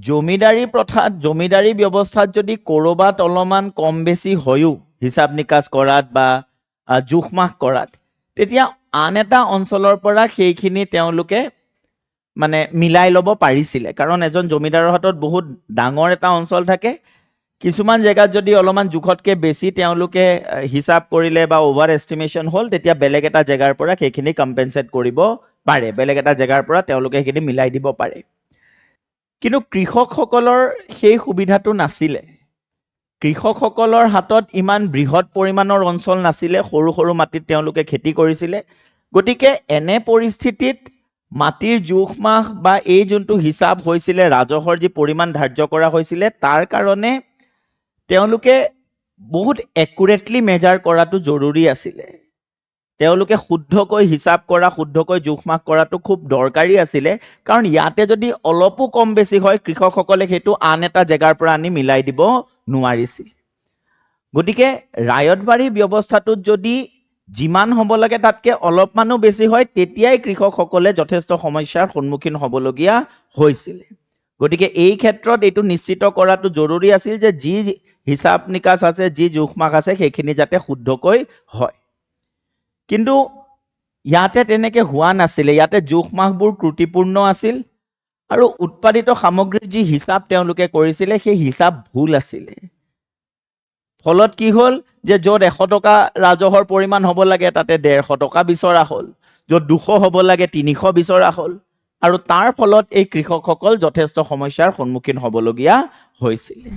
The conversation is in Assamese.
জমিদাৰী প্ৰথাত জমিদাৰী ব্যৱস্থাত যদি ক'ৰবাত অলপমান কম বেছি হয়ও হিচাপ নিকাচ কৰাত বা জোখ-মাখ কৰাত, তেতিয়া আন এটা অঞ্চলৰ পৰা সেইখিনি তেওঁলোকে মানে মিলাই ল'ব পাৰিছিলে। কাৰণ এজন জমিদাৰৰ হাতত বহুত ডাঙৰ এটা অঞ্চল থাকে। কিছুমান জেগাত যদি অলপমান জোখতকৈ বেছি তেওঁলোকে হিচাপ কৰিলে বা অভাৰ এষ্টিমেশ্যন হ'ল, তেতিয়া বেলেগ এটা জেগাৰ পৰা সেইখিনি কম্পেনছেট কৰিব পাৰে, বেলেগ এটা জেগাৰ পৰা তেওঁলোকে সেইখিনি মিলাই দিব পাৰে। কিন্তু কৃষকসকলৰ সেই সুবিধাটো নাছিলে। কৃষকসকলৰ হাতত ইমান বৃহৎ পৰিমাণৰ অঞ্চল নাছিলে, সৰু সৰু মাটিত তেওঁলোকে খেতি কৰিছিলে। গতিকে এনে পৰিস্থিতিত মাটিৰ জোখ-মাখ বা এই যোনটো হিচাপ হৈছিলে, ৰাজহৰ যি পৰিমাণ ধাৰ্য কৰা হৈছিলে, তাৰ কাৰণে তেওঁলোকে বহুত একুৰেটলি মেজাৰ কৰাটো জৰুৰী আছিলে। তেওঁলোকে শুদ্ধকৈ হিচাপ কৰা, শুদ্ধকৈ জোখ-মাখ কৰাটো খুব দৰকাৰী আছিলে। কাৰণ ইয়াতে যদি অলপো কম বেছি হয়, কৃষকসকলে সেইটো আন এটা জেগাৰ পৰা আনি মিলাই দিব নোৱাৰিছিল। গতিকে ৰায়তবাৰী ব্যৱস্থাটোত যদি যিমান হ'ব লাগে তাতকৈ অলপমানো বেছি হয়, তেতিয়াই কৃষকসকলে যথেষ্ট সমস্যাৰ সন্মুখীন হ'বলগীয়া হৈছিল। গতিকে এই ক্ষেত্ৰত এইটো নিশ্চিত কৰাটো জৰুৰী আছিল যে যি হিচাপ নিকাচ আছে, যি জোখ-মাখ আছে, সেইখিনি যাতে শুদ্ধকৈ হয়। কিন্তু ইয়াতে তেনেকৈ হোৱা নাছিলে। ইয়াতে জোখ-মাখবোৰ ত্ৰুটিপূৰ্ণ আছিল আৰু উৎপাদিত সামগ্ৰীৰ যি হিচাপ তেওঁলোকে কৰিছিলে, সেই হিচাপ ভুল আছিলে। ফলত কি হ'ল যে য'ত 100 টকা ৰাজহৰ পৰিমাণ হ'ব লাগে, তাতে 150 টকা বিচৰা হ'ল। য'ত 200 হ'ব লাগে, 300 বিচৰা হ'ল। আৰু তাৰ ফলত এই কৃষকসকল যথেষ্ট সমস্যাৰ সন্মুখীন হ'বলগীয়া হৈছিলে।